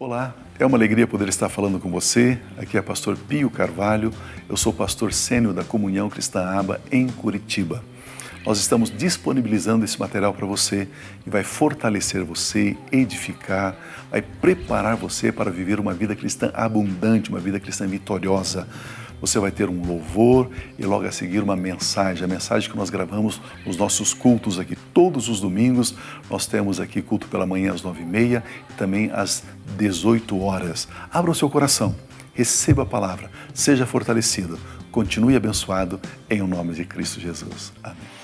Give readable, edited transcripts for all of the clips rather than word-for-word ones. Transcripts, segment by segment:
Olá, é uma alegria poder estar falando com você. Aqui é pastor Pio Carvalho, eu sou pastor sênior da Comunhão Cristã Aba em Curitiba. Nós estamos disponibilizando esse material para você e vai fortalecer você, edificar, vai preparar você para viver uma vida cristã abundante, uma vida cristã vitoriosa. Você vai ter um louvor e logo a seguir uma mensagem, a mensagem que nós gravamos nos nossos cultos aqui. Todos os domingos nós temos aqui culto pela manhã às 9h30 e também às 18 horas. Abra o seu coração, receba a palavra, seja fortalecido, continue abençoado em nome de Cristo Jesus. Amém.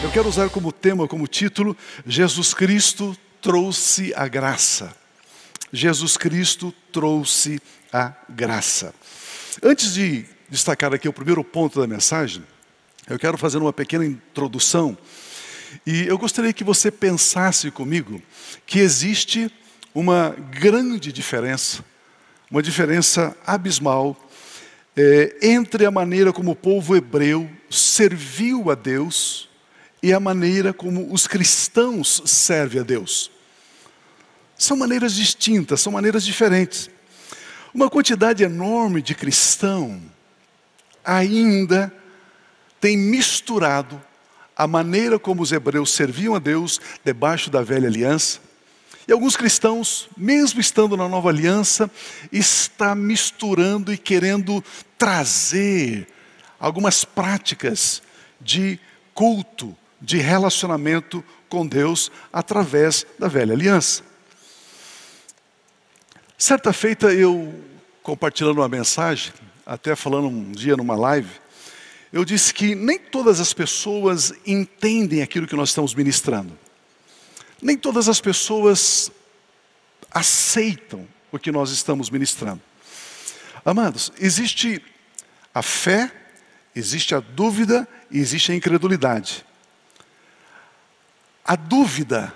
Eu quero usar como tema, como título, Jesus Cristo trouxe a graça. Jesus Cristo trouxe a graça. Antes de destacar aqui o primeiro ponto da mensagem, eu quero fazer uma pequena introdução. E eu gostaria que você pensasse comigo que existe uma grande diferença, uma diferença abismal, entre a maneira como o povo hebreu serviu a Deus e a maneira como os cristãos servem a Deus. São maneiras distintas, são maneiras diferentes. Uma quantidade enorme de cristãos ainda tem misturado a maneira como os hebreus serviam a Deus debaixo da velha aliança. E alguns cristãos, mesmo estando na nova aliança, está misturando e querendo trazer algumas práticas de culto, de relacionamento com Deus através da velha aliança. Certa feita eu, compartilhando uma mensagem, até falando um dia numa live, eu disse que nem todas as pessoas entendem aquilo que nós estamos ministrando. Nem todas as pessoas aceitam o que nós estamos ministrando. Amados, existe a fé, existe a dúvida e existe a incredulidade. A dúvida,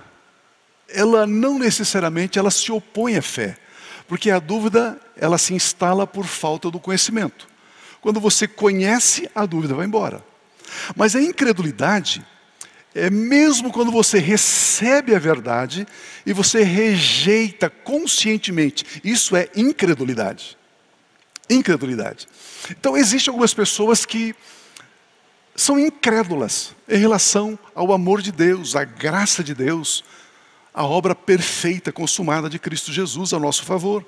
ela não necessariamente ela se opõe à fé, porque a dúvida ela se instala por falta do conhecimento. Quando você conhece, a dúvida vai embora. Mas a incredulidade é mesmo quando você recebe a verdade e você rejeita conscientemente. Isso é incredulidade. Incredulidade. Então existem algumas pessoas que são incrédulas em relação ao amor de Deus, à graça de Deus, a obra perfeita, consumada de Cristo Jesus a nosso favor.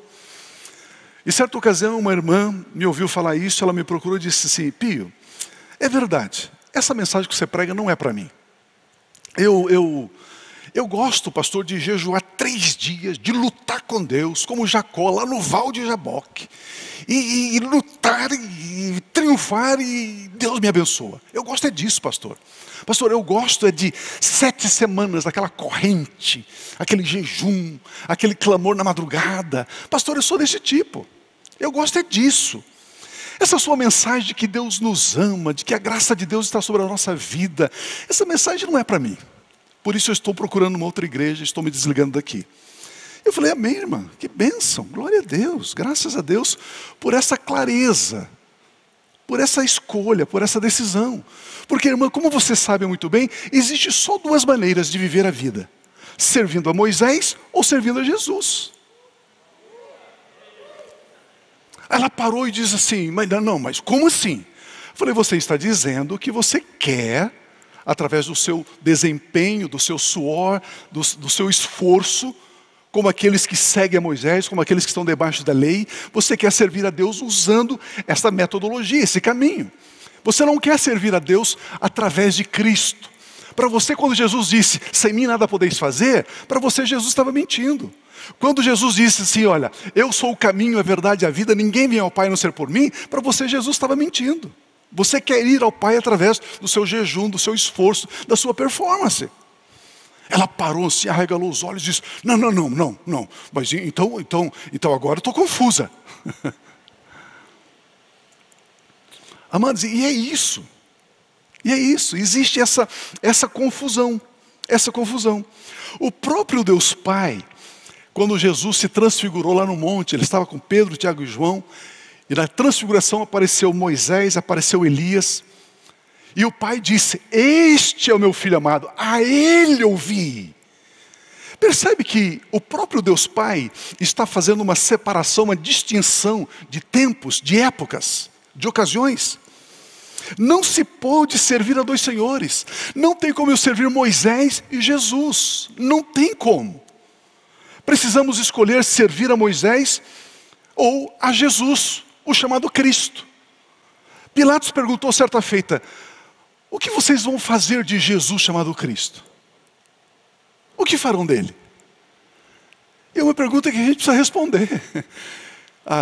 Em certa ocasião, uma irmã me ouviu falar isso, ela me procurou e disse assim: Pio, é verdade, essa mensagem que você prega não é para mim. Eu gosto, pastor, de jejuar 3 dias, de lutar com Deus, como Jacó, lá no Val de Jaboque. E lutar, e triunfar, e Deus me abençoa. Eu gosto é disso, pastor. Pastor, eu gosto é de 7 semanas, daquela corrente, aquele jejum, aquele clamor na madrugada. Pastor, eu sou desse tipo. Eu gosto é disso. Essa sua mensagem de que Deus nos ama, de que a graça de Deus está sobre a nossa vida, essa mensagem não é para mim. Por isso eu estou procurando uma outra igreja, estou me desligando daqui. Eu falei: amém, irmã, que bênção, glória a Deus, graças a Deus por essa clareza, por essa escolha, por essa decisão. Porque, irmã, como você sabe muito bem, existe só 2 maneiras de viver a vida: servindo a Moisés ou servindo a Jesus. Ela parou e disse assim: mas como assim? Eu falei: você está dizendo que você quer através do seu desempenho, do seu suor, do seu esforço, como aqueles que seguem a Moisés, como aqueles que estão debaixo da lei. Você quer servir a Deus usando essa metodologia, esse caminho. Você não quer servir a Deus através de Cristo. Para você, quando Jesus disse, sem mim nada podeis fazer, para você Jesus estava mentindo. Quando Jesus disse assim, olha, eu sou o caminho, a verdade e a vida, ninguém vem ao Pai a não ser por mim, para você Jesus estava mentindo. Você quer ir ao Pai através do seu jejum, do seu esforço, da sua performance. Ela parou assim, arregalou os olhos e disse, não. Mas então agora eu estou confusa. Amados, e é isso. Existe essa confusão. O próprio Deus Pai, quando Jesus se transfigurou lá no monte, ele estava com Pedro, Tiago e João, e na transfiguração apareceu Moisés, apareceu Elias, e o Pai disse, este é o meu Filho amado, a ele ouvi. Percebe que o próprio Deus Pai está fazendo uma separação, uma distinção de tempos, de épocas, de ocasiões. Não se pode servir a dois senhores. Não tem como eu servir Moisés e Jesus. Não tem como. Precisamos escolher servir a Moisés ou a Jesus, o chamado Cristo. Pilatos perguntou certa feita, o que vocês vão fazer de Jesus chamado Cristo? O que farão dele? É uma pergunta que a gente precisa responder.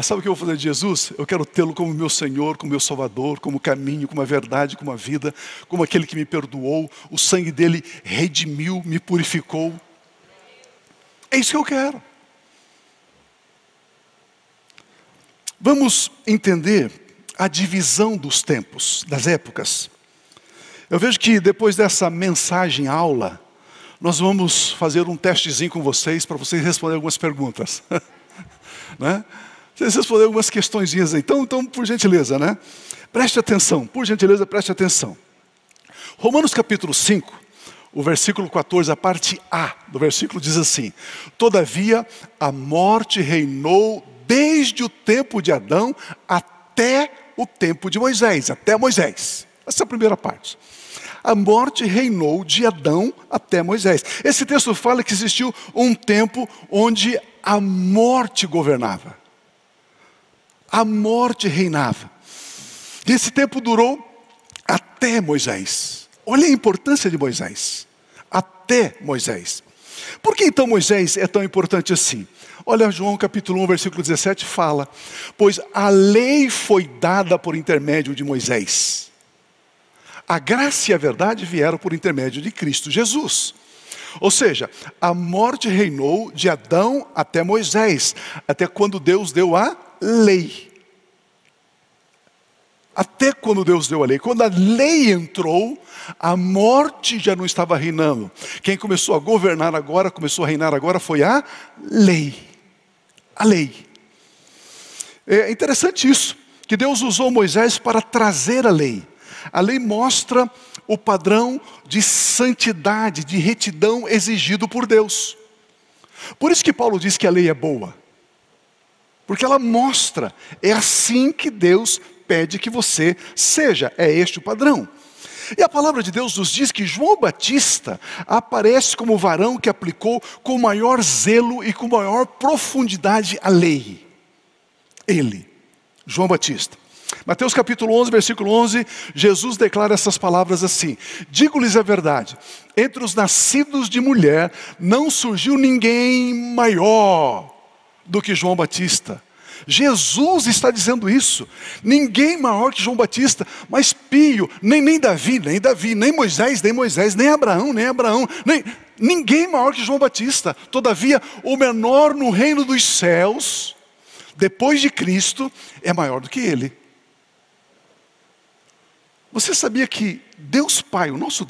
Sabe o que eu vou fazer de Jesus? Eu quero tê-lo como meu Senhor, como meu Salvador, como caminho, como a verdade, como a vida, como aquele que me perdoou, o sangue dele redimiu, me purificou. É isso que eu quero. Vamos entender a divisão dos tempos, das épocas. Eu vejo que depois dessa mensagem aula, nós vamos fazer um testezinho com vocês, para vocês responderem algumas perguntas. Né? Vocês responderem algumas questõezinhas aí. Então, por gentileza, né? Preste atenção, por gentileza, preste atenção. Romanos capítulo 5, o versículo 14, a parte A do versículo diz assim, todavia a morte reinou desde o tempo de Adão até o tempo de Moisés, até Moisés. Essa é a primeira parte. A morte reinou de Adão até Moisés. Esse texto fala que existiu um tempo onde a morte governava. A morte reinava. E esse tempo durou até Moisés. Olha a importância de Moisés. Até Moisés. Por que então Moisés é tão importante assim? Olha, João capítulo 1, versículo 17 fala, pois a lei foi dada por intermédio de Moisés. A graça e a verdade vieram por intermédio de Cristo Jesus. Ou seja, a morte reinou de Adão até Moisés, até quando Deus deu a lei. Até quando Deus deu a lei. Quando a lei entrou, a morte já não estava reinando. Quem começou a governar agora, começou a reinar agora, foi a lei. A lei. É interessante isso, que Deus usou Moisés para trazer a lei. A lei mostra o padrão de santidade, de retidão exigido por Deus. Por isso que Paulo diz que a lei é boa. Porque ela mostra, é assim que Deus pede que você seja, é este o padrão. E a palavra de Deus nos diz que João Batista aparece como o varão que aplicou com maior zelo e com maior profundidade a lei. Ele, João Batista. Mateus capítulo 11, versículo 11, Jesus declara essas palavras assim, digo-lhes a verdade, entre os nascidos de mulher não surgiu ninguém maior do que João Batista. Jesus está dizendo isso, ninguém maior que João Batista, mas Pio, nem Davi, nem Moisés, nem Abraão, ninguém maior que João Batista. Todavia, o menor no reino dos céus, depois de Cristo, é maior do que ele. Você sabia que Deus Pai, o nosso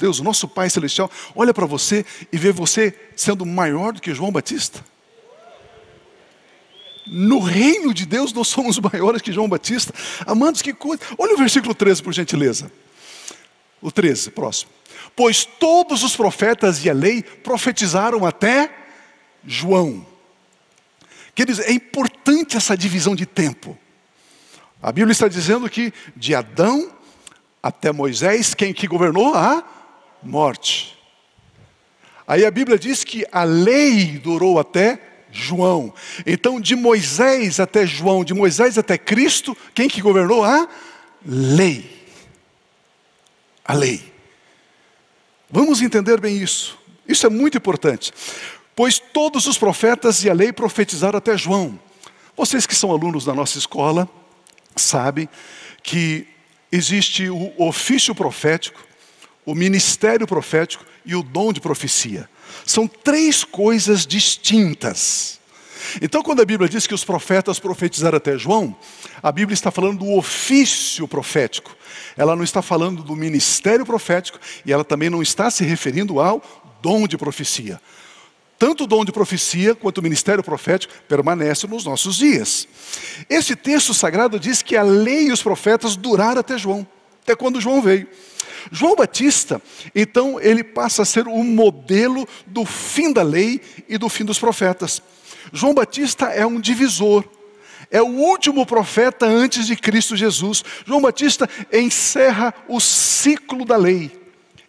Pai Celestial, olha para você e vê você sendo maior do que João Batista? No reino de Deus nós somos maiores que João Batista. Amados, que coisa. Olha o versículo 13, por gentileza. O 13, próximo. Pois todos os profetas e a lei profetizaram até João. Queridos, é importante essa divisão de tempo. A Bíblia está dizendo que de Adão até Moisés, quem que governou? A morte. Aí a Bíblia diz que a lei durou até João. Então, de Moisés até João, de Moisés até Cristo, quem que governou? A lei. A lei. Vamos entender bem isso. Isso é muito importante. Pois todos os profetas e a lei profetizaram até João. Vocês que são alunos da nossa escola, sabem que existe o ofício profético, o ministério profético e o dom de profecia. São três coisas distintas. Então, quando a Bíblia diz que os profetas profetizaram até João, a Bíblia está falando do ofício profético. Ela não está falando do ministério profético e ela também não está se referindo ao dom de profecia. Tanto o dom de profecia quanto o ministério profético permanecem nos nossos dias. Esse texto sagrado diz que a lei e os profetas duraram até João, até quando João veio. João Batista, então, ele passa a ser o modelo do fim da lei e do fim dos profetas. João Batista é um divisor, é o último profeta antes de Cristo Jesus. João Batista encerra o ciclo da lei,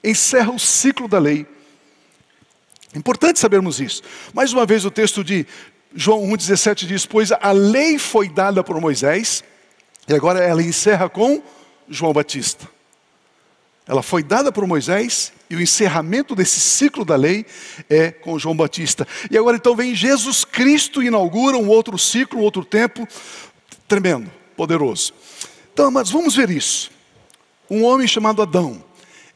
encerra o ciclo da lei. Importante sabermos isso. Mais uma vez o texto de João 1,17 diz: pois a lei foi dada por Moisés, e agora ela encerra com João Batista. Ela foi dada por Moisés e o encerramento desse ciclo da lei é com João Batista. E agora então vem Jesus Cristo e inaugura um outro ciclo, um outro tempo tremendo, poderoso. Então, amados, vamos ver isso. Um homem chamado Adão,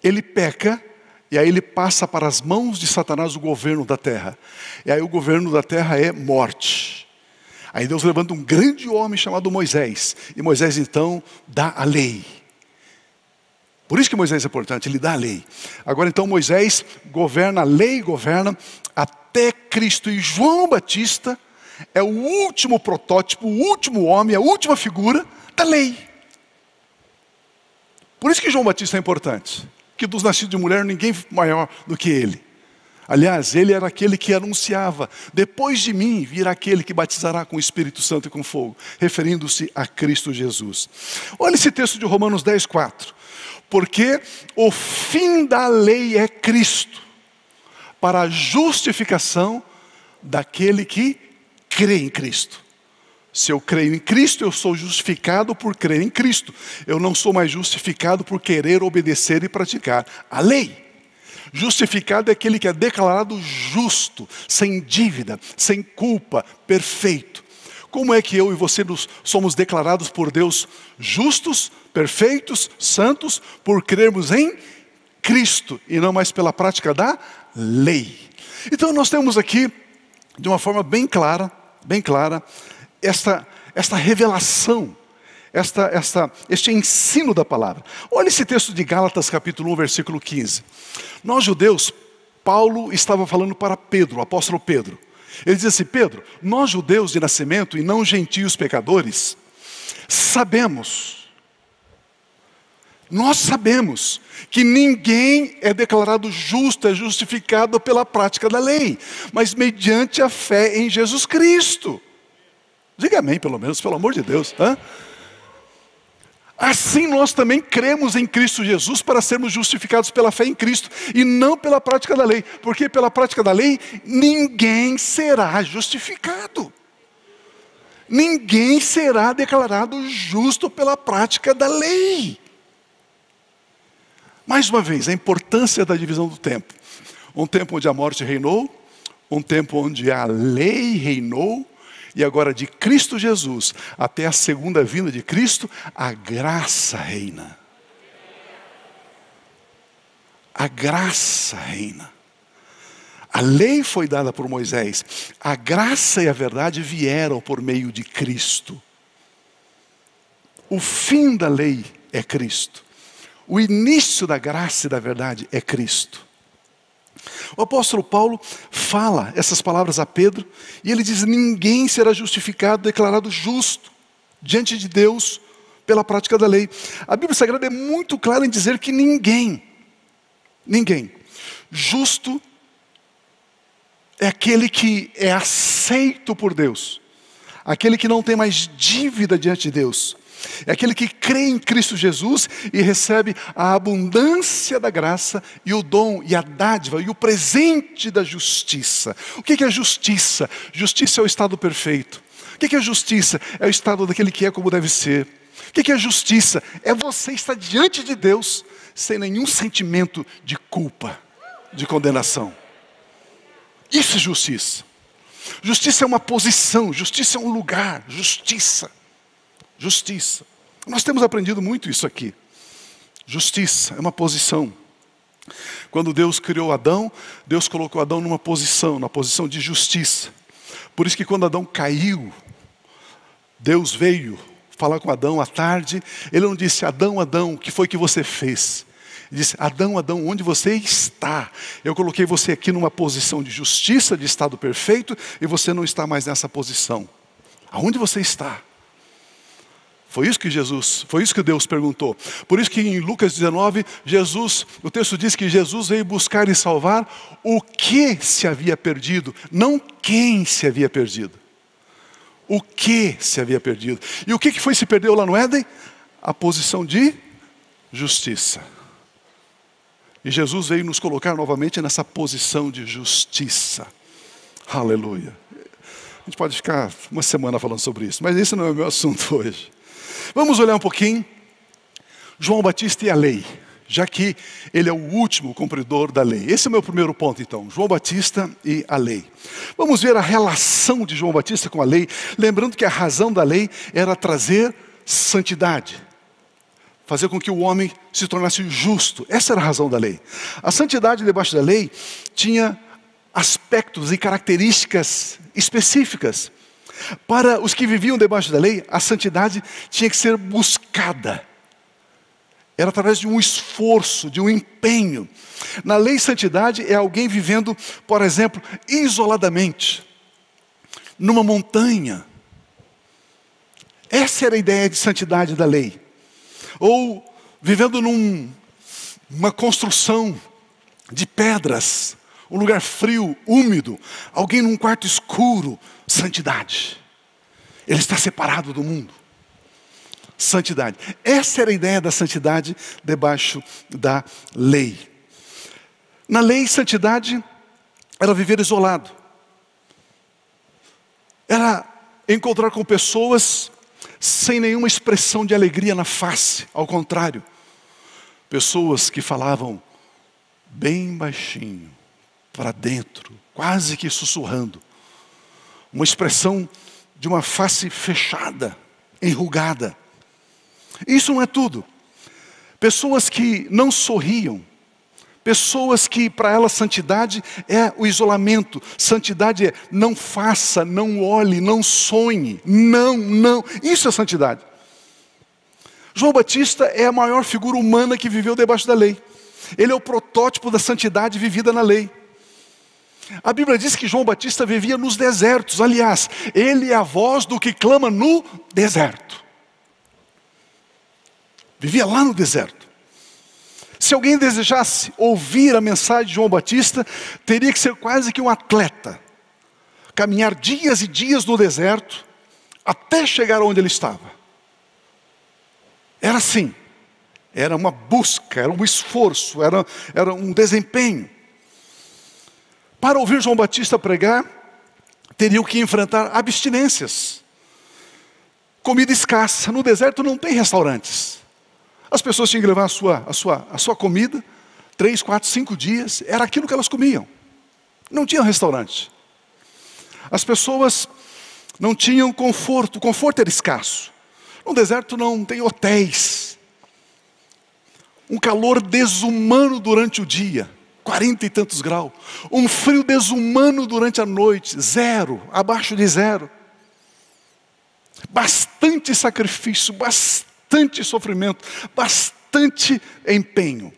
ele peca e aí ele passa para as mãos de Satanás o governo da terra. E aí o governo da terra é morte. Aí Deus levanta um grande homem chamado Moisés. E Moisés então dá a lei. Por isso que Moisés é importante, ele dá a lei. Agora então Moisés governa, a lei governa até Cristo. E João Batista é o último protótipo, o último homem, a última figura da lei. Por isso que João Batista é importante. Que dos nascidos de mulher ninguém maior do que ele. Aliás, ele era aquele que anunciava: depois de mim virá aquele que batizará com o Espírito Santo e com fogo, referindo-se a Cristo Jesus. Olha esse texto de Romanos 10:4. Porque o fim da lei é Cristo, para a justificação daquele que crê em Cristo. Se eu creio em Cristo, eu sou justificado por crer em Cristo. Eu não sou mais justificado por querer obedecer e praticar a lei. Justificado é aquele que é declarado justo, sem dívida, sem culpa, perfeito. Como é que eu e você somos declarados por Deus justos, perfeitos, santos, por crermos em Cristo e não mais pela prática da lei? Então nós temos aqui, de uma forma bem clara, esta revelação, este ensino da palavra. Olha esse texto de Gálatas capítulo 1, versículo 15. Nós judeus, Paulo estava falando para Pedro, o apóstolo Pedro. Ele diz assim: Pedro, nós judeus de nascimento e não gentios pecadores, nós sabemos que ninguém é declarado justo, é justificado pela prática da lei, mas mediante a fé em Jesus Cristo. Diga amém, pelo menos, pelo amor de Deus. Assim nós também cremos em Cristo Jesus para sermos justificados pela fé em Cristo e não pela prática da lei, porque pela prática da lei ninguém será justificado. Ninguém será declarado justo pela prática da lei. Mais uma vez, a importância da divisão do tempo. Um tempo onde a morte reinou, um tempo onde a lei reinou, e agora de Cristo Jesus até a segunda vinda de Cristo, a graça reina. A graça reina. A lei foi dada por Moisés. A graça e a verdade vieram por meio de Cristo. O fim da lei é Cristo. O início da graça e da verdade é Cristo. O apóstolo Paulo fala essas palavras a Pedro e ele diz: ninguém será justificado, declarado justo diante de Deus pela prática da lei. A Bíblia Sagrada é muito clara em dizer que ninguém justo é aquele que é aceito por Deus, aquele que não tem mais dívida diante de Deus, É aquele que crê em Cristo Jesus e recebe a abundância da graça e o dom e a dádiva e o presente da justiça. O que é justiça? Justiça é o estado perfeito. O que é justiça? É o estado daquele que é como deve ser. O que é justiça? É você estar diante de Deus sem nenhum sentimento de culpa, de condenação. Isso é justiça. Justiça é uma posição, justiça é um lugar, justiça. Justiça. Nós temos aprendido muito isso aqui. Justiça é uma posição. Quando Deus criou Adão, Deus colocou Adão numa posição, na posição de justiça. Por isso que quando Adão caiu, Deus veio falar com Adão à tarde. Ele não disse: Adão, Adão, o que foi que você fez? Ele disse: Adão, Adão, onde você está? Eu coloquei você aqui numa posição de justiça, de estado perfeito, e você não está mais nessa posição. Aonde você está? Foi isso que Deus perguntou. Por isso que em Lucas 19, o texto diz que Jesus veio buscar e salvar o que se havia perdido, não quem se havia perdido. O que se havia perdido. E o que foi que se perdeu lá no Éden? A posição de justiça. E Jesus veio nos colocar novamente nessa posição de justiça. Aleluia. A gente pode ficar uma semana falando sobre isso, mas esse não é o meu assunto hoje. Vamos olhar um pouquinho João Batista e a lei, já que ele é o último cumpridor da lei. Esse é o meu primeiro ponto então, João Batista e a lei. Vamos ver a relação de João Batista com a lei, lembrando que a razão da lei era trazer santidade, fazer com que o homem se tornasse justo. Essa era a razão da lei. A santidade debaixo da lei tinha aspectos e características específicas. Para os que viviam debaixo da lei, a santidade tinha que ser buscada. Era através de um esforço, de um empenho. Na lei, santidade é alguém vivendo, por exemplo, isoladamente, numa montanha. Essa era a ideia de santidade da lei. Ou vivendo numa construção de pedras, um lugar frio, úmido, alguém num quarto escuro. Santidade. Ele está separado do mundo. Santidade. Essa era a ideia da santidade debaixo da lei. Na lei, santidade era viver isolado. Era encontrar com pessoas sem nenhuma expressão de alegria na face. Ao contrário, pessoas que falavam bem baixinho, para dentro, quase que sussurrando. Uma expressão de uma face fechada, enrugada. Isso não é tudo. Pessoas que não sorriam. Pessoas que para elas santidade é o isolamento. Santidade é não faça, não olhe, não sonhe. Não. Isso é santidade. João Batista é a maior figura humana que viveu debaixo da lei. Ele é o protótipo da santidade vivida na lei. A Bíblia diz que João Batista vivia nos desertos. Aliás, ele é a voz do que clama no deserto. Vivia lá no deserto. Se alguém desejasse ouvir a mensagem de João Batista, teria que ser quase que um atleta. Caminhar dias e dias no deserto, até chegar onde ele estava. Era assim. Era uma busca, era um esforço, era um desempenho. Para ouvir João Batista pregar, teriam que enfrentar abstinências. Comida escassa. No deserto não tem restaurantes. As pessoas tinham que levar a sua comida, 3, 4, 5 dias. Era aquilo que elas comiam. Não tinha restaurante. As pessoas não tinham conforto. O conforto era escasso. No deserto não tem hotéis. Um calor desumano durante o dia. 40 e tantos graus. Um frio desumano durante a noite. 0, abaixo de 0. Bastante sacrifício, bastante sofrimento, bastante empenho.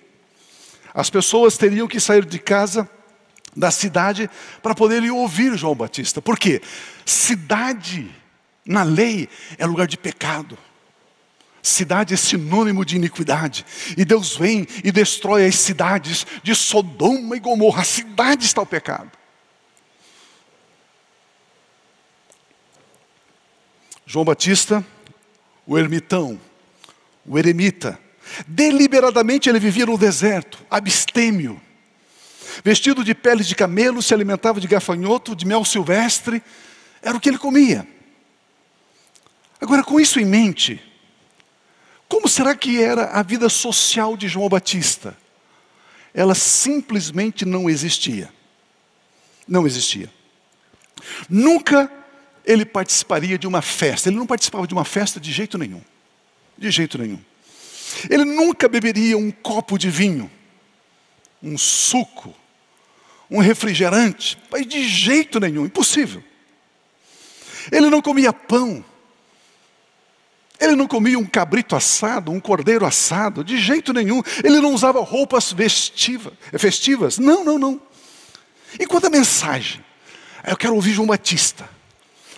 As pessoas teriam que sair de casa, da cidade, para poderem ouvir João Batista. Por quê? Cidade, na lei, é lugar de pecado. Cidade é sinônimo de iniquidade. E Deus vem e destrói as cidades de Sodoma e Gomorra. A cidade está o pecado. João Batista, o ermitão, o eremita. Deliberadamente ele vivia no deserto, abstêmio. Vestido de peles de camelo, se alimentava de gafanhoto, de mel silvestre. Era o que ele comia. Agora, com isso em mente, como será que era a vida social de João Batista? Ela simplesmente não existia. Não existia. Nunca ele participaria de uma festa. Ele não participava de uma festa de jeito nenhum. De jeito nenhum. Ele nunca beberia um copo de vinho, um suco, um refrigerante. Mas de jeito nenhum, impossível. Ele não comia pão. Ele não comia um cabrito assado, um cordeiro assado, de jeito nenhum. Ele não usava roupas festivas. Não, não, não. E quanto à mensagem? Eu quero ouvir João Batista.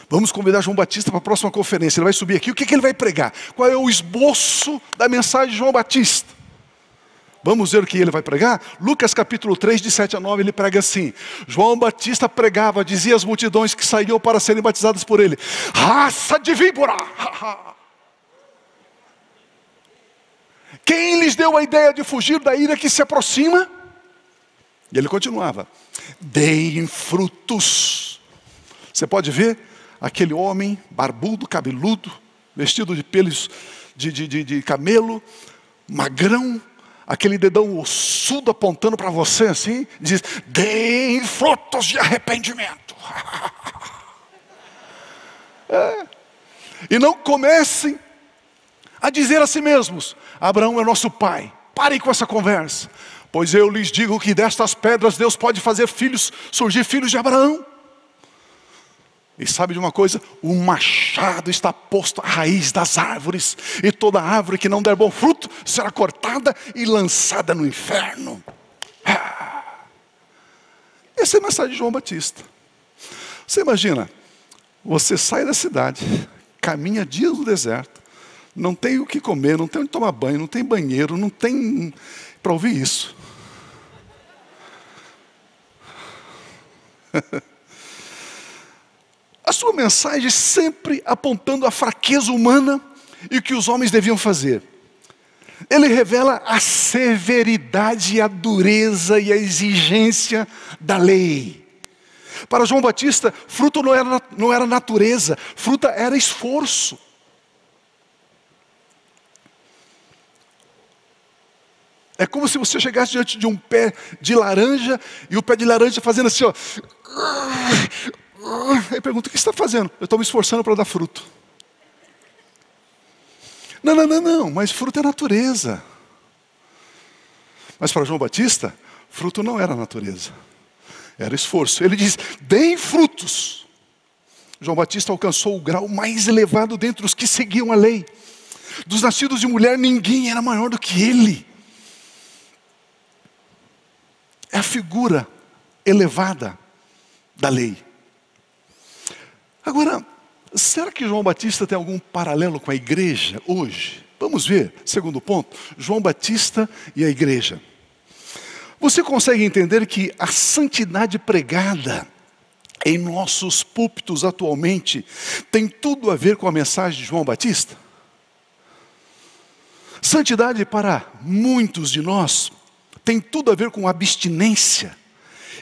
Vamos convidar João Batista para a próxima conferência. Ele vai subir aqui. O que ele vai pregar? Qual é o esboço da mensagem de João Batista? Vamos ver o que ele vai pregar? Lucas capítulo 3, de 7 a 9, ele prega assim. João Batista pregava, dizia às multidões que saíam para serem batizadas por ele: raça de víbora! Quem lhes deu a ideia de fugir da ira que se aproxima? E ele continuava: deem frutos. Você pode ver aquele homem barbudo, cabeludo, vestido de pelos de camelo, magrão, aquele dedão ossudo apontando para você assim, diz: deem frutos de arrependimento. E não comecem a dizer a si mesmos: Abraão é nosso pai. Parem com essa conversa. Pois eu lhes digo que destas pedras Deus pode fazer surgir filhos de Abraão. E sabe de uma coisa? O machado está posto à raiz das árvores. E toda árvore que não der bom fruto será cortada e lançada no inferno. Essa é a mensagem de João Batista. Você imagina, você sai da cidade, caminha dias no deserto, não tem o que comer, não tem onde tomar banho, não tem banheiro, não tem para ouvir isso. A sua mensagem sempre apontando a fraqueza humana e o que os homens deviam fazer. Ele revela a severidade, a dureza e a exigência da lei. Para João Batista, fruto não era natureza, fruta era esforço. É como se você chegasse diante de um pé de laranja e o pé de laranja fazendo assim, ó. Aí pergunta: o que você está fazendo? Eu estou me esforçando para dar fruto. Não, mas fruto é natureza. Mas para João Batista, fruto não era natureza, era esforço. Ele diz: deem frutos. João Batista alcançou o grau mais elevado dentre os que seguiam a lei. Dos nascidos de mulher, ninguém era maior do que ele. É a figura elevada da lei. Agora, será que João Batista tem algum paralelo com a igreja hoje? Vamos ver, segundo ponto, João Batista e a igreja. Você consegue entender que a santidade pregada em nossos púlpitos atualmente tem tudo a ver com a mensagem de João Batista? Santidade para muitos de nós tem tudo a ver com abstinência.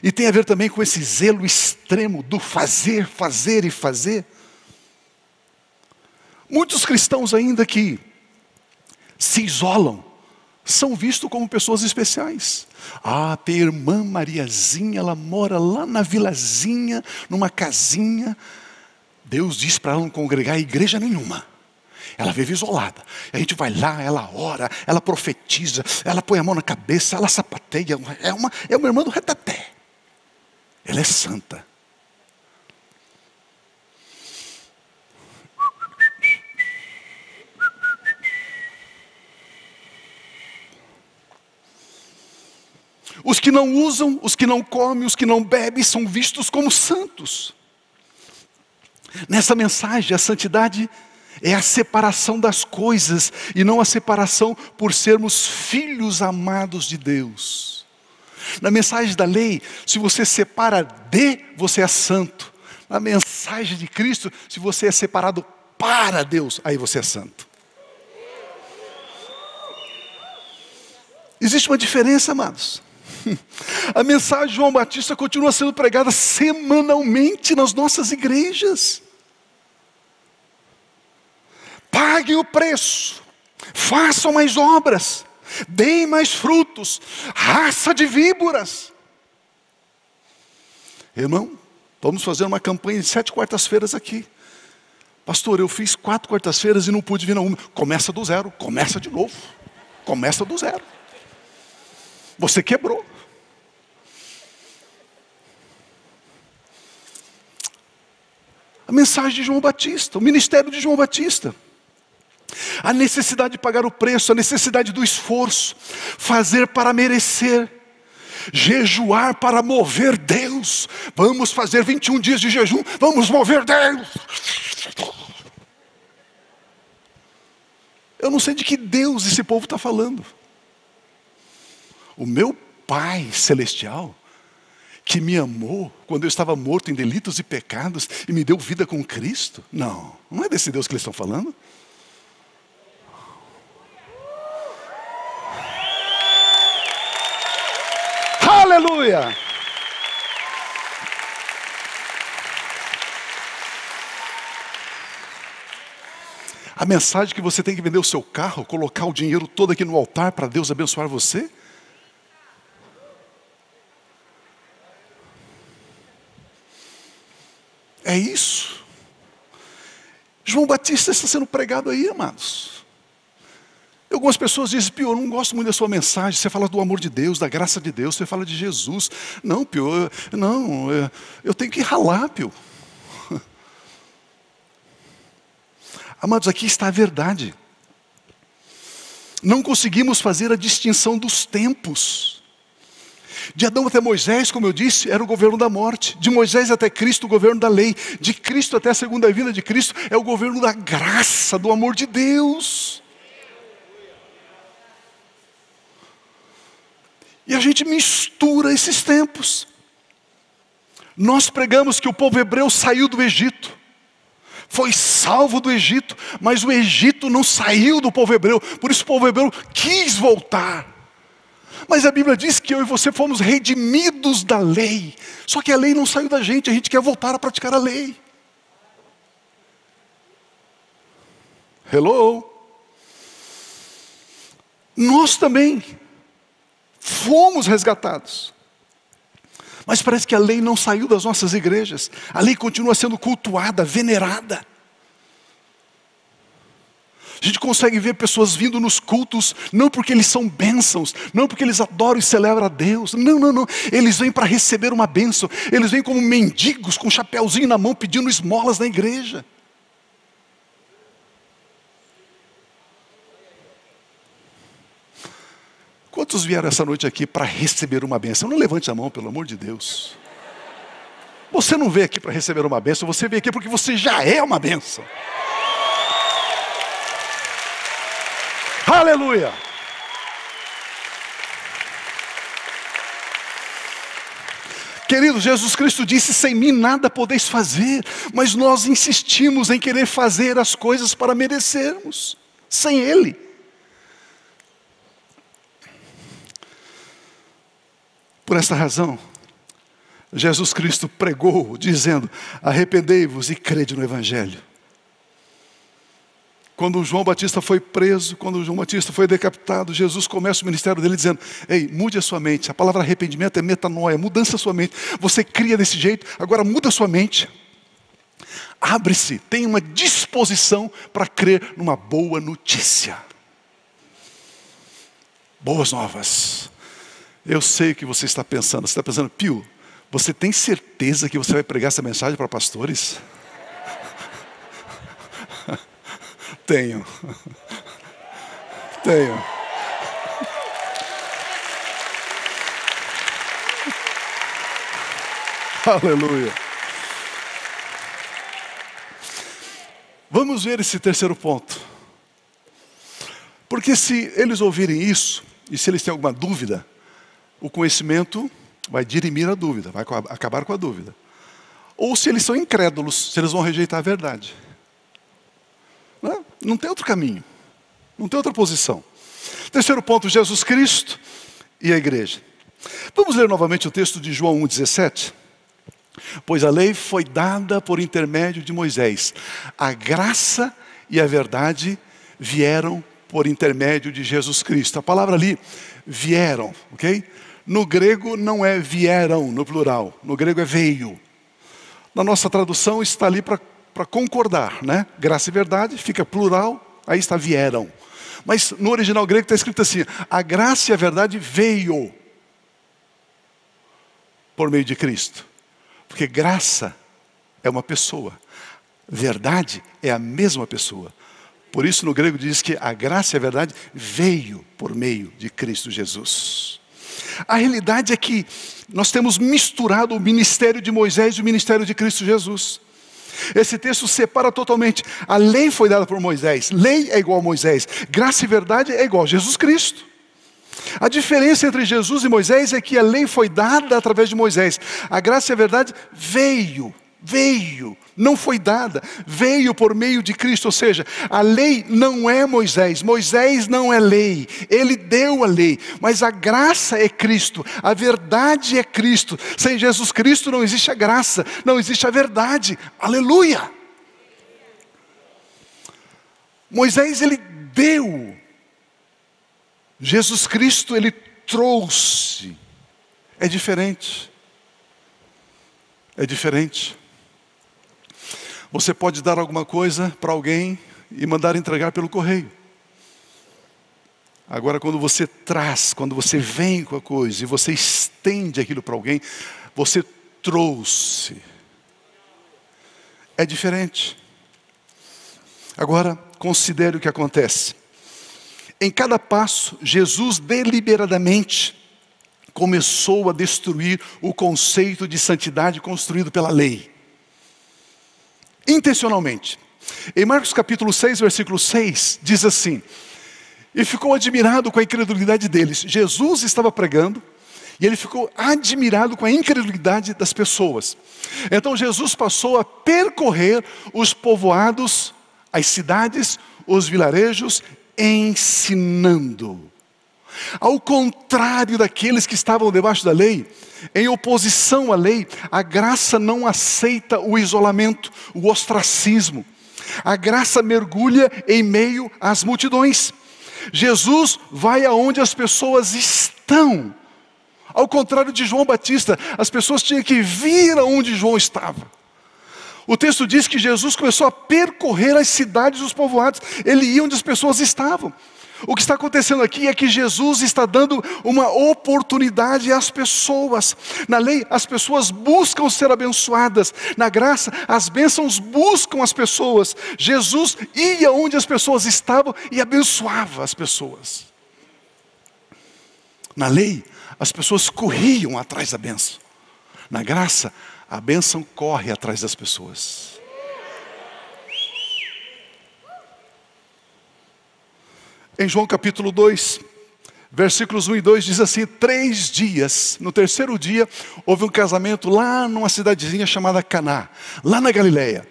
E tem a ver também com esse zelo extremo do fazer, fazer e fazer. Muitos cristãos ainda que se isolam, são vistos como pessoas especiais. A irmã Mariazinha, ela mora lá na vilazinha, numa casinha. Deus diz para ela não congregar em igreja nenhuma. Ela vive isolada. A gente vai lá, ela ora, ela profetiza, ela põe a mão na cabeça, ela sapateia. É uma irmã do reteté. Ela é santa. Os que não usam, os que não comem, os que não bebem, são vistos como santos. Nessa mensagem, a santidade é a separação das coisas e não a separação por sermos filhos amados de Deus. Na mensagem da lei, se você separa de, você é santo. Na mensagem de Cristo, se você é separado para Deus, aí você é santo. Existe uma diferença, amados. A mensagem de João Batista continua sendo pregada semanalmente nas nossas igrejas. Paguem o preço, façam mais obras, deem mais frutos, raça de víboras. Irmão, vamos fazer uma campanha de 7 quartas-feiras aqui. Pastor, eu fiz 4 quartas-feiras e não pude vir na uma. Começa do zero, começa de novo. Começa do zero. Você quebrou. A mensagem de João Batista, o ministério de João Batista. A necessidade de pagar o preço, a necessidade do esforço, fazer para merecer, jejuar para mover Deus. Vamos fazer 21 dias de jejum, vamos mover Deus. Eu não sei de que Deus esse povo está falando. O meu Pai Celestial, que me amou quando eu estava morto em delitos e pecados e me deu vida com Cristo? Não, não é desse Deus que eles estão falando. Aleluia! A mensagem que você tem que vender o seu carro, colocar o dinheiro todo aqui no altar para Deus abençoar você? É isso. João Batista está sendo pregado aí, amados. E algumas pessoas dizem: Pio, eu não gosto muito da sua mensagem. Você fala do amor de Deus, da graça de Deus, você fala de Jesus. Não, Pio, eu tenho que ralar, Pio. Amados, aqui está a verdade. Não conseguimos fazer a distinção dos tempos. De Adão até Moisés, como eu disse, era o governo da morte. De Moisés até Cristo, o governo da lei. De Cristo até a segunda vinda de Cristo, é o governo da graça, do amor de Deus. E a gente mistura esses tempos. Nós pregamos que o povo hebreu saiu do Egito. Foi salvo do Egito, mas o Egito não saiu do povo hebreu. Por isso o povo hebreu quis voltar. Mas a Bíblia diz que eu e você fomos redimidos da lei. Só que a lei não saiu da gente, a gente quer voltar a praticar a lei. Hello? Nós também fomos resgatados. Mas parece que a lei não saiu das nossas igrejas. A lei continua sendo cultuada, venerada. A gente consegue ver pessoas vindo nos cultos, não porque eles são bênçãos, não porque eles adoram e celebram a Deus. Não, não, não. Eles vêm para receber uma bênção. Eles vêm como mendigos, com um chapéuzinho na mão, pedindo esmolas na igreja. Quantos vieram essa noite aqui para receber uma bênção? Não levante a mão, pelo amor de Deus. Você não veio aqui para receber uma bênção, você veio aqui porque você já é uma bênção. Aleluia! Querido, Jesus Cristo disse: sem mim nada podeis fazer. Mas nós insistimos em querer fazer as coisas para merecermos, sem Ele. Por esta razão, Jesus Cristo pregou dizendo: arrependei-vos e crede no Evangelho. Quando João Batista foi preso, quando João Batista foi decapitado, Jesus começa o ministério dele dizendo: ei, mude a sua mente. A palavra arrependimento é metanoia, mudança da sua mente. Você cria desse jeito, agora muda a sua mente. Abre-se, tenha uma disposição para crer numa boa notícia. Boas novas. Eu sei o que você está pensando. Você está pensando: Pio, você tem certeza que você vai pregar essa mensagem para pastores? Tenho. Tenho. Aleluia. Vamos ver esse terceiro ponto. Porque se eles ouvirem isso, e se eles têm alguma dúvida, o conhecimento vai dirimir a dúvida, vai acabar com a dúvida. Ou se eles são incrédulos, se eles vão rejeitar a verdade. Não tem outro caminho, não tem outra posição. Terceiro ponto, Jesus Cristo e a igreja. Vamos ler novamente o texto de João 1,17? Pois a lei foi dada por intermédio de Moisés. A graça e a verdade vieram por intermédio de Jesus Cristo. A palavra ali, vieram, ok? No grego não é vieram, no plural. No grego é veio. Na nossa tradução está ali para concordar, né? Graça e verdade, fica plural, aí está vieram. Mas no original grego está escrito assim, a graça e a verdade veio por meio de Cristo. Porque graça é uma pessoa, verdade é a mesma pessoa. Por isso no grego diz que a graça e a verdade veio por meio de Cristo Jesus. A realidade é que nós temos misturado o ministério de Moisés e o ministério de Cristo Jesus. Esse texto separa totalmente. A lei foi dada por Moisés, lei é igual a Moisés, graça e verdade é igual a Jesus Cristo. A diferença entre Jesus e Moisés é que a lei foi dada através de Moisés. A graça e a verdade veio, não foi dada, veio por meio de Cristo. Ou seja, a lei não é Moisés, Moisés não é lei, ele deu a lei. Mas a graça é Cristo, a verdade é Cristo. Sem Jesus Cristo não existe a graça, não existe a verdade. Aleluia! Moisés ele deu, Jesus Cristo ele trouxe. É diferente. É diferente. Você pode dar alguma coisa para alguém e mandar entregar pelo correio. Agora quando você traz, quando você vem com a coisa e você estende aquilo para alguém, você trouxe. É diferente. Agora considere o que acontece. Em cada passo, Jesus deliberadamente começou a destruir o conceito de santidade construído pela lei. Intencionalmente. Em Marcos capítulo 6, versículo 6, diz assim, e ficou admirado com a incredulidade deles. Jesus estava pregando, e ele ficou admirado com a incredulidade das pessoas. Então Jesus passou a percorrer os povoados, as cidades, os vilarejos, ensinando. Ao contrário daqueles que estavam debaixo da lei, em oposição à lei, a graça não aceita o isolamento, o ostracismo. A graça mergulha em meio às multidões. Jesus vai aonde as pessoas estão. Ao contrário de João Batista, as pessoas tinham que vir aonde João estava. O texto diz que Jesus começou a percorrer as cidades e os povoados. Ele ia onde as pessoas estavam. O que está acontecendo aqui é que Jesus está dando uma oportunidade às pessoas. Na lei, as pessoas buscam ser abençoadas. Na graça, as bênçãos buscam as pessoas. Jesus ia onde as pessoas estavam e abençoava as pessoas. Na lei, as pessoas corriam atrás da bênção. Na graça, a bênção corre atrás das pessoas. Em João capítulo 2, versículos 1 e 2 diz assim, 3 dias, no terceiro dia, houve um casamento lá numa cidadezinha chamada Caná, lá na Galileia.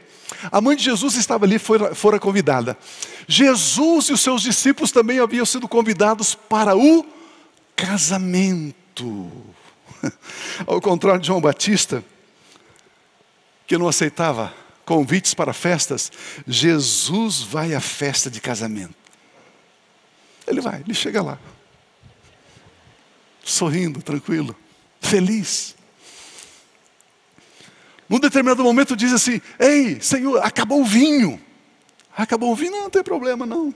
A mãe de Jesus estava ali, fora convidada. Jesus e os seus discípulos também haviam sido convidados para o casamento. Ao contrário de João Batista, que não aceitava convites para festas, Jesus vai à festa de casamento. Ele chega lá, sorrindo, tranquilo, feliz. Num determinado momento diz assim, ei, Senhor, acabou o vinho. Acabou o vinho? Não tem problema não.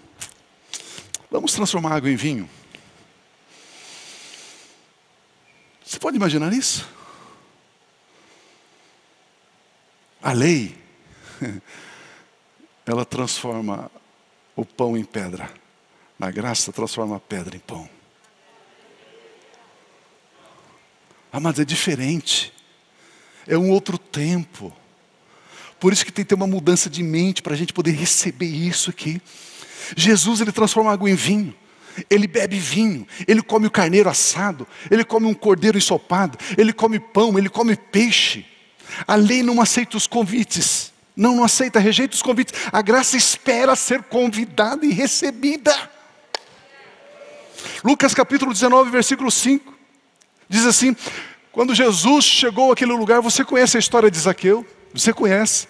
Vamos transformar água em vinho. Você pode imaginar isso? A lei, ela transforma o pão em pedra. Na graça, transforma a pedra em pão. Mas é diferente. É um outro tempo. Por isso que tem que ter uma mudança de mente para a gente poder receber isso aqui. Jesus, ele transforma água em vinho. Ele bebe vinho, ele come o carneiro assado, ele come um cordeiro ensopado, ele come pão, ele come peixe. A lei não aceita os convites. Não aceita, rejeita os convites. A graça espera ser convidada e recebida. Lucas capítulo 19, versículo 5. Diz assim: quando Jesus chegou àquele lugar, você conhece a história de Zaqueu? Você conhece?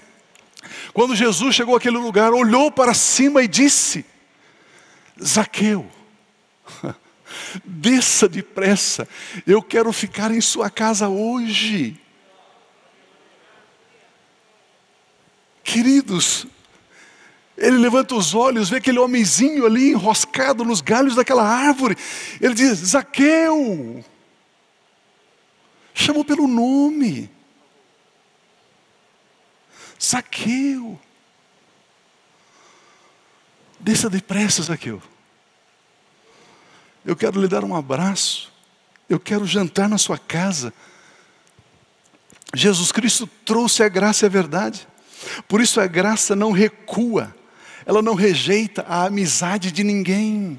Quando Jesus chegou àquele lugar, olhou para cima e disse: Zaqueu, desça depressa, eu quero ficar em sua casa hoje. Queridos, ele levanta os olhos, vê aquele homenzinho ali enroscado nos galhos daquela árvore. Ele diz: Zaqueu. Chamou pelo nome. Zaqueu. Desça depressa, Zaqueu. Eu quero lhe dar um abraço. Eu quero jantar na sua casa. Jesus Cristo trouxe a graça e a verdade. Por isso a graça não recua. Ela não rejeita a amizade de ninguém.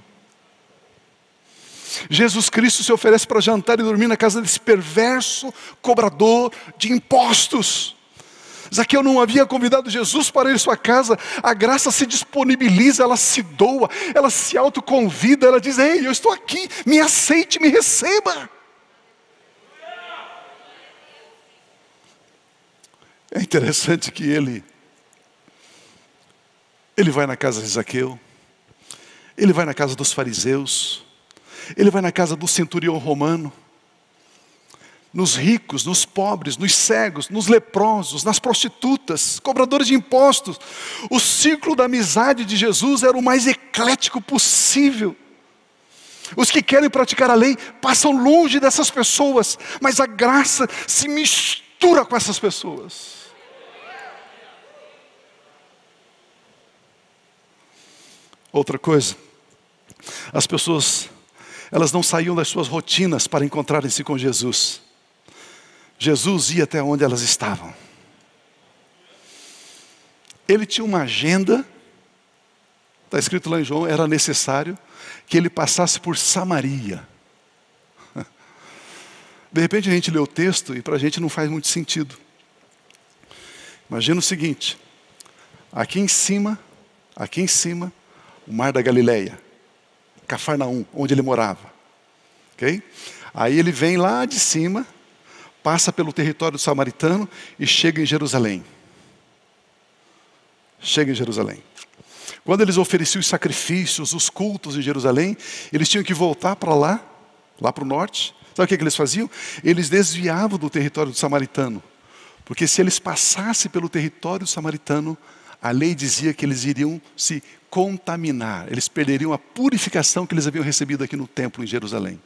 Jesus Cristo se oferece para jantar e dormir na casa desse perverso cobrador de impostos. Zaqueu não havia convidado Jesus para ir à sua casa. A graça se disponibiliza, ela se doa, ela se autoconvida, ela diz: ei, eu estou aqui, me aceite, me receba. É interessante que ele vai na casa de Zaqueu, ele vai na casa dos fariseus, ele vai na casa do centurião romano, nos ricos, nos pobres, nos cegos, nos leprosos, nas prostitutas, cobradores de impostos. O círculo da amizade de Jesus era o mais eclético possível. Os que querem praticar a lei passam longe dessas pessoas, mas a graça se mistura com essas pessoas. Outra coisa, as pessoas, elas não saíam das suas rotinas para encontrarem-se com Jesus. Jesus ia até onde elas estavam. Ele tinha uma agenda, está escrito lá em João, era necessário que ele passasse por Samaria. De repente a gente lê o texto e para a gente não faz muito sentido. Imagina o seguinte: aqui em cima, o mar da Galileia, Cafarnaum, onde ele morava. Okay? Aí ele vem lá de cima, passa pelo território samaritano e chega em Jerusalém. Quando eles ofereciam os sacrifícios, os cultos em Jerusalém, eles tinham que voltar para lá para o norte. Sabe o que eles faziam? Eles desviavam do território do samaritano. Porque se eles passassem pelo território samaritano, a lei dizia que eles iriam se contaminar. Eles perderiam a purificação que eles haviam recebido aqui no templo em Jerusalém.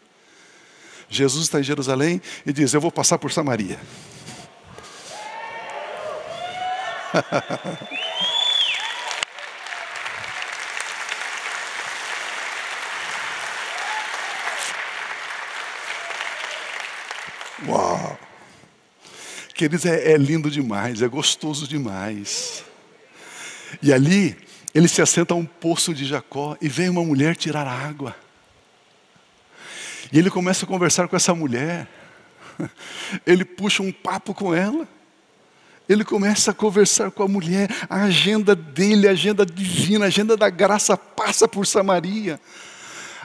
Jesus está em Jerusalém e diz: eu vou passar por Samaria. Uau! Queridos, é lindo demais, é gostoso demais. E ali, ele se assenta a um poço de Jacó e vem uma mulher tirar água. E ele começa a conversar com essa mulher. Ele puxa um papo com ela. Ele começa a conversar com a mulher. A agenda dele, a agenda divina, a agenda da graça passa por Samaria.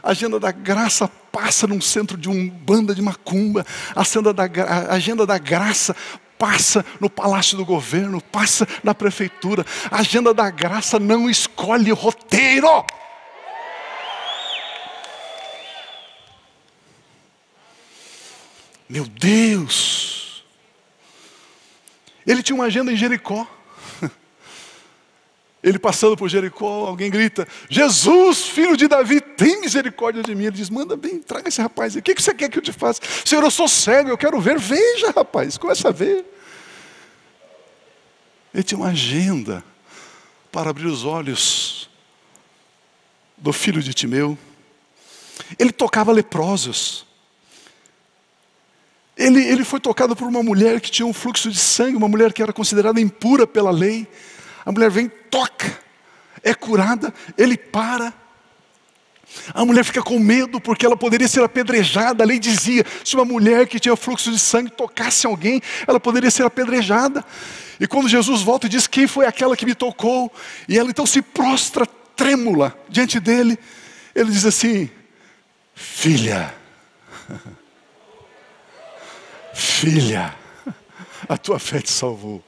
A agenda da graça passa num centro de umbanda de macumba. A agenda da graça passa no palácio do governo, passa na prefeitura. A agenda da graça não escolhe roteiro. Meu Deus! Ele tinha uma agenda em Jericó. Ele passando por Jericó, alguém grita: Jesus, filho de Davi, tem misericórdia de mim. Ele diz: manda bem, traga esse rapaz aí. O que você quer que eu te faça? Senhor, eu sou cego, eu quero ver. Veja, rapaz, começa a ver. Ele tinha uma agenda para abrir os olhos do filho de Timeu. Ele tocava leprosos. Ele foi tocado por uma mulher que tinha um fluxo de sangue, uma mulher que era considerada impura pela lei. A mulher vem, toca, é curada, ele para. A mulher fica com medo porque ela poderia ser apedrejada. A lei dizia, se uma mulher que tinha fluxo de sangue tocasse alguém, ela poderia ser apedrejada. E quando Jesus volta e diz: quem foi aquela que me tocou? E ela então se prostra trêmula diante dele. Ele diz assim: filha, filha, a tua fé te salvou.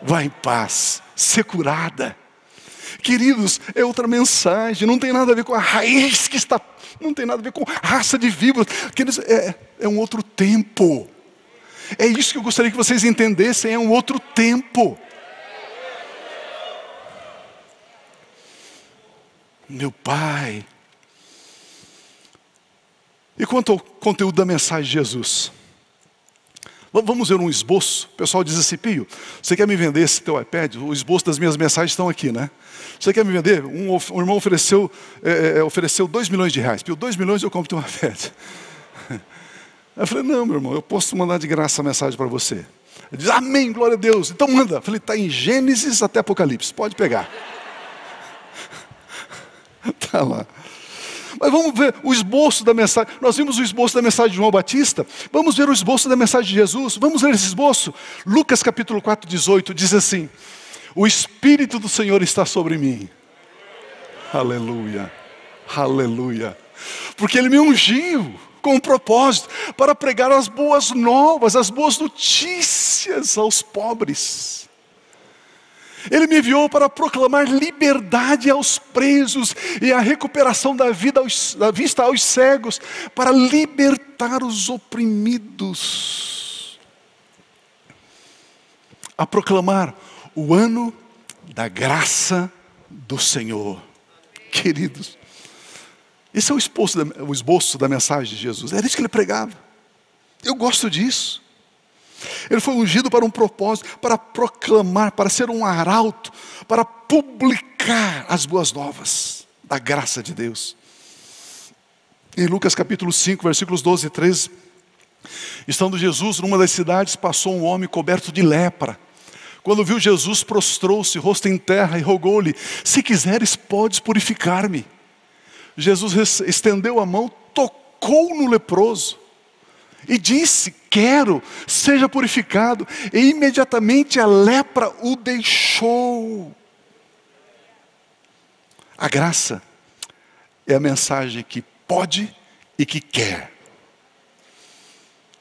Vá em paz, ser curada. Queridos, é outra mensagem, não tem nada a ver com a raiz que está, não tem nada a ver com raça de víboras. Queridos, é um outro tempo. É isso que eu gostaria que vocês entendessem, é um outro tempo. Meu Pai. E quanto ao conteúdo da mensagem de Jesus? Vamos ver um esboço. O pessoal diz assim: Pio, você quer me vender esse teu iPad? O esboço das minhas mensagens estão aqui, né? Você quer me vender? Um irmão ofereceu 2 milhões de reais. Pio, 2 milhões eu compro teu iPad. Eu falei: não, meu irmão, eu posso mandar de graça a mensagem para você. Ele diz: amém, glória a Deus. Então manda. Eu falei: está em Gênesis até Apocalipse, pode pegar. Está lá. Mas vamos ver o esboço da mensagem. Nós vimos o esboço da mensagem de João Batista. Vamos ver o esboço da mensagem de Jesus. Vamos ler esse esboço. Lucas capítulo 4, 18 diz assim: o Espírito do Senhor está sobre mim. Aleluia, aleluia. Porque Ele me ungiu com um propósito para pregar as boas novas, as boas notícias aos pobres. Ele me enviou para proclamar liberdade aos presos e a recuperação da vista aos cegos, para libertar os oprimidos. A proclamar o ano da graça do Senhor. Queridos, esse é o esboço da mensagem de Jesus. Era isso que ele pregava. Eu gosto disso. Ele foi ungido para um propósito, para proclamar, para ser um arauto, para publicar as boas novas da graça de Deus. Em Lucas capítulo 5, versículos 12 e 13, estando Jesus numa das cidades, passou um homem coberto de lepra. Quando viu Jesus, prostrou-se, rosto em terra, e rogou-lhe: se quiseres, podes purificar-me. Jesus estendeu a mão, tocou no leproso e disse: quero, seja purificado. E imediatamente a lepra o deixou. A graça é a mensagem que pode e que quer.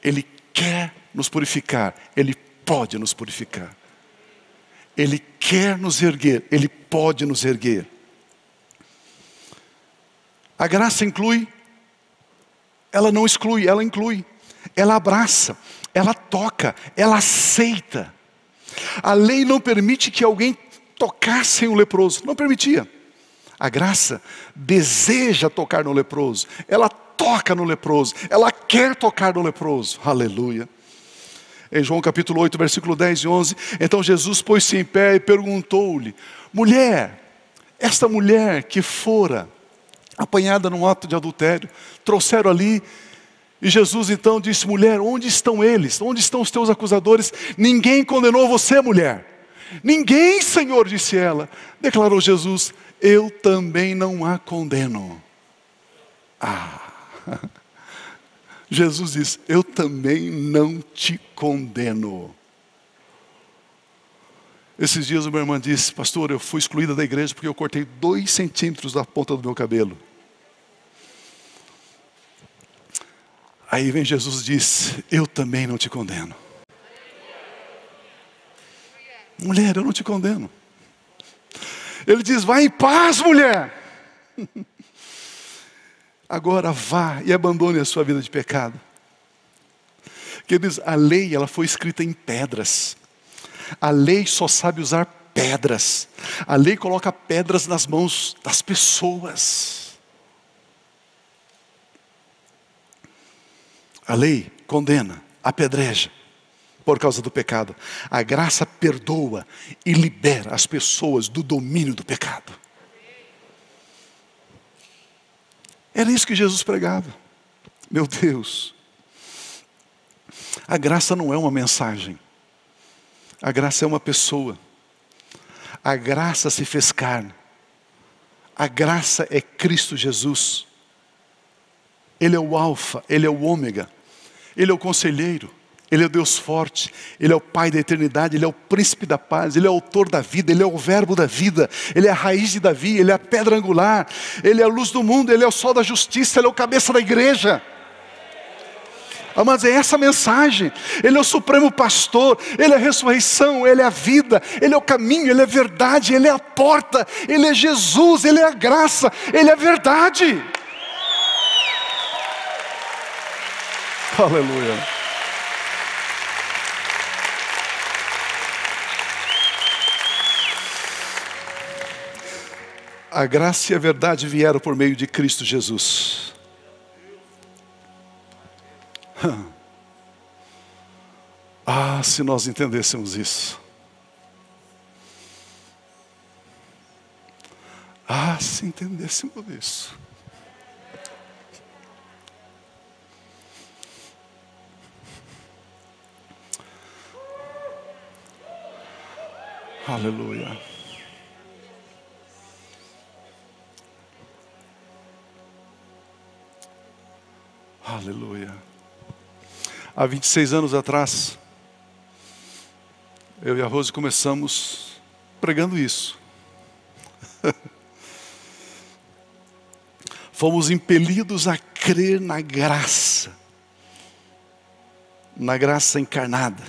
Ele quer nos purificar, Ele pode nos purificar. Ele quer nos erguer, Ele pode nos erguer. A graça inclui, ela não exclui, ela inclui. Ela abraça, ela toca, ela aceita. A lei não permite que alguém tocasse o leproso, não permitia. A graça deseja tocar no leproso, ela toca no leproso, ela quer tocar no leproso. Aleluia. Em João capítulo 8, versículo 10 e 11, então Jesus pôs-se em pé e perguntou-lhe: mulher, esta mulher que fora apanhada num ato de adultério, trouxeram ali. E Jesus então disse: mulher, onde estão eles? Onde estão os teus acusadores? Ninguém condenou você, mulher? Ninguém, Senhor, disse ela. Declarou Jesus: eu também não a condeno. Jesus diz: eu também não te condeno. Esses dias uma irmã disse: pastor, eu fui excluída da igreja porque eu cortei 2 centímetros da ponta do meu cabelo. Aí vem Jesus e diz: eu também não te condeno. Mulher, eu não te condeno. Ele diz: vá em paz, mulher. Agora vá e abandone a sua vida de pecado. Queridos, a lei, ela foi escrita em pedras. A lei só sabe usar pedras. A lei coloca pedras nas mãos das pessoas. A lei condena, apedreja por causa do pecado. A graça perdoa e libera as pessoas do domínio do pecado. Era isso que Jesus pregava. Meu Deus. A graça não é uma mensagem. A graça é uma pessoa. A graça se fez carne. A graça é Cristo Jesus. Ele é o alfa, Ele é o ômega. Ele é o conselheiro, Ele é o Deus forte, Ele é o Pai da eternidade, Ele é o príncipe da paz, Ele é o autor da vida, Ele é o verbo da vida, Ele é a raiz de Davi, Ele é a pedra angular, Ele é a luz do mundo, Ele é o sol da justiça, Ele é o cabeça da igreja. Amados, é essa a mensagem. Ele é o supremo pastor, Ele é a ressurreição, Ele é a vida, Ele é o caminho, Ele é a verdade, Ele é a porta, Ele é Jesus, Ele é a graça, Ele é a verdade. Aleluia. A graça e a verdade vieram por meio de Cristo Jesus. Ah, se nós entendêssemos isso. Ah, se entendêssemos isso. Aleluia. Aleluia. Há 26 anos atrás, eu e a Rose começamos pregando isso. Fomos impelidos a crer na graça encarnada.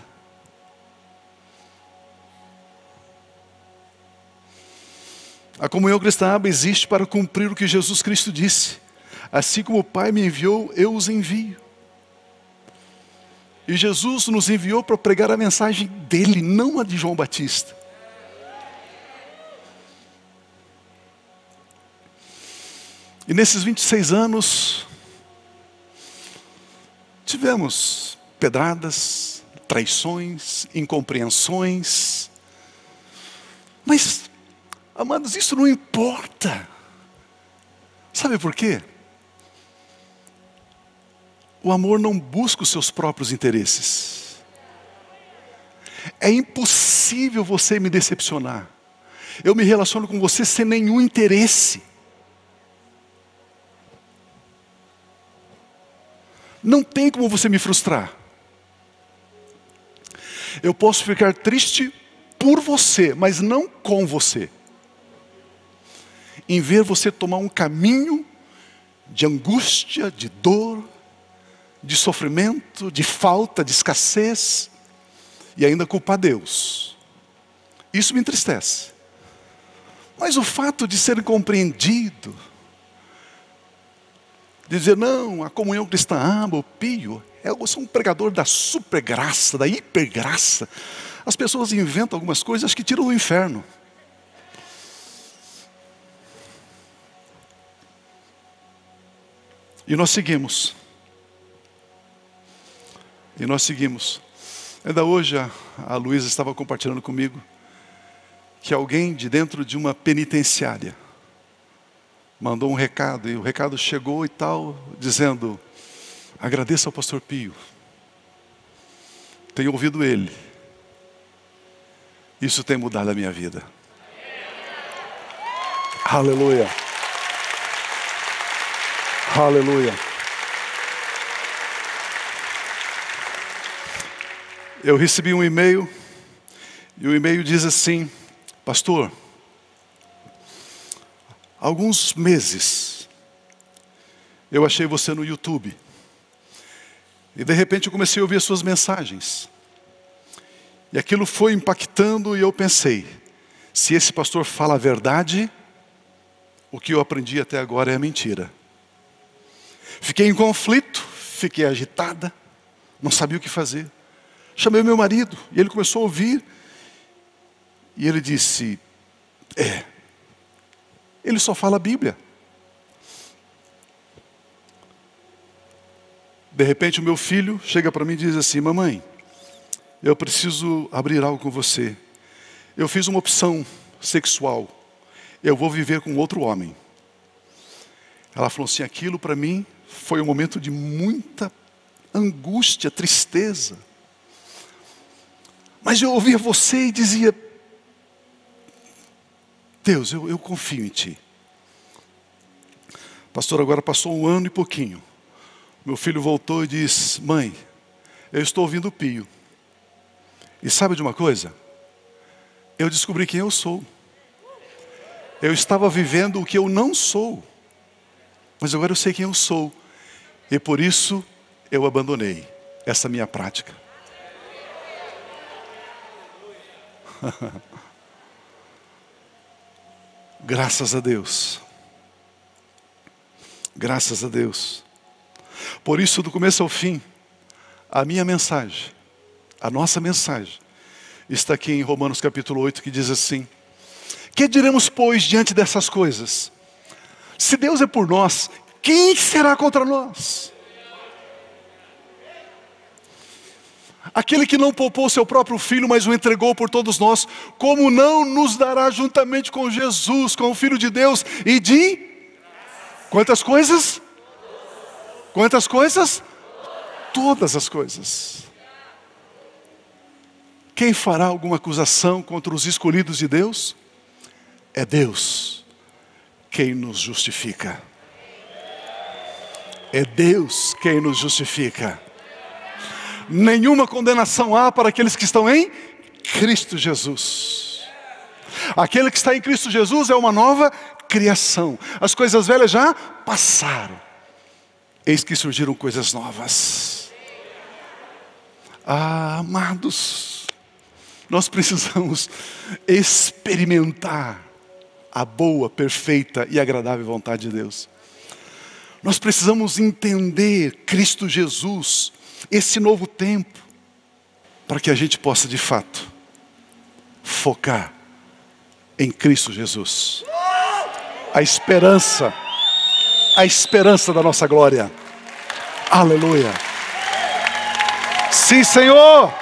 A comunhão cristã existe para cumprir o que Jesus Cristo disse: assim como o Pai me enviou, eu os envio. E Jesus nos enviou para pregar a mensagem dele, não a de João Batista. E nesses 26 anos, tivemos pedradas, traições, incompreensões. Mas, amados, isso não importa. Sabe por quê? O amor não busca os seus próprios interesses. É impossível você me decepcionar. Eu me relaciono com você sem nenhum interesse. Não tem como você me frustrar. Eu posso ficar triste por você, mas não com você. Em ver você tomar um caminho de angústia, de dor, de sofrimento, de falta, de escassez, e ainda culpar Deus. Isso me entristece. Mas o fato de ser compreendido, de dizer, não, a comunhão cristã ama, o Pio, eu sou um pregador da supergraça, da hipergraça. As pessoas inventam algumas coisas que tiram do inferno. E nós seguimos. E nós seguimos. Ainda hoje a Luísa estava compartilhando comigo que alguém de dentro de uma penitenciária mandou um recado, e o recado chegou e tal, dizendo: agradeça ao pastor Pio, tenho ouvido ele, isso tem mudado a minha vida. Aleluia. Aleluia. Eu recebi um e-mail, e o e-mail diz assim: pastor, há alguns meses eu achei você no YouTube, e de repente eu comecei a ouvir as suas mensagens, e aquilo foi impactando, e eu pensei, se esse pastor fala a verdade, o que eu aprendi até agora é mentira. Fiquei em conflito, fiquei agitada, não sabia o que fazer. Chamei o meu marido, e ele começou a ouvir, e ele disse, ele só fala a Bíblia. De repente o meu filho chega para mim e diz assim: mamãe, eu preciso abrir algo com você. Eu fiz uma opção sexual, eu vou viver com outro homem. Ela falou assim, aquilo para mim foi um momento de muita angústia, tristeza. Mas eu ouvia você e dizia, Deus, eu confio em Ti. Pastor, agora passou 1 ano e pouquinho. Meu filho voltou e disse, mãe, eu estou ouvindo o Pio. E sabe de uma coisa? Eu descobri quem eu sou. Eu estava vivendo o que eu não sou. Mas agora eu sei quem eu sou. E por isso eu abandonei essa minha prática. Graças a Deus. Graças a Deus. Por isso, do começo ao fim, a minha mensagem, a nossa mensagem, está aqui em Romanos capítulo 8, que diz assim: que diremos, pois, diante dessas coisas? Se Deus é por nós, quem será contra nós? Aquele que não poupou seu próprio filho, mas o entregou por todos nós, como não nos dará juntamente com Jesus, com o Filho de Deus, e de... quantas coisas? Quantas coisas? Todas as coisas. Quem fará alguma acusação contra os escolhidos de Deus? É Deus quem nos justifica. É Deus quem nos justifica. Nenhuma condenação há para aqueles que estão em Cristo Jesus. Aquele que está em Cristo Jesus é uma nova criação. As coisas velhas já passaram. Eis que surgiram coisas novas. Ah, amados, nós precisamos experimentar a boa, perfeita e agradável vontade de Deus. Nós precisamos entender Cristo Jesus, esse novo tempo, para que a gente possa de fato focar em Cristo Jesus. A esperança da nossa glória. Aleluia. Sim, Senhor.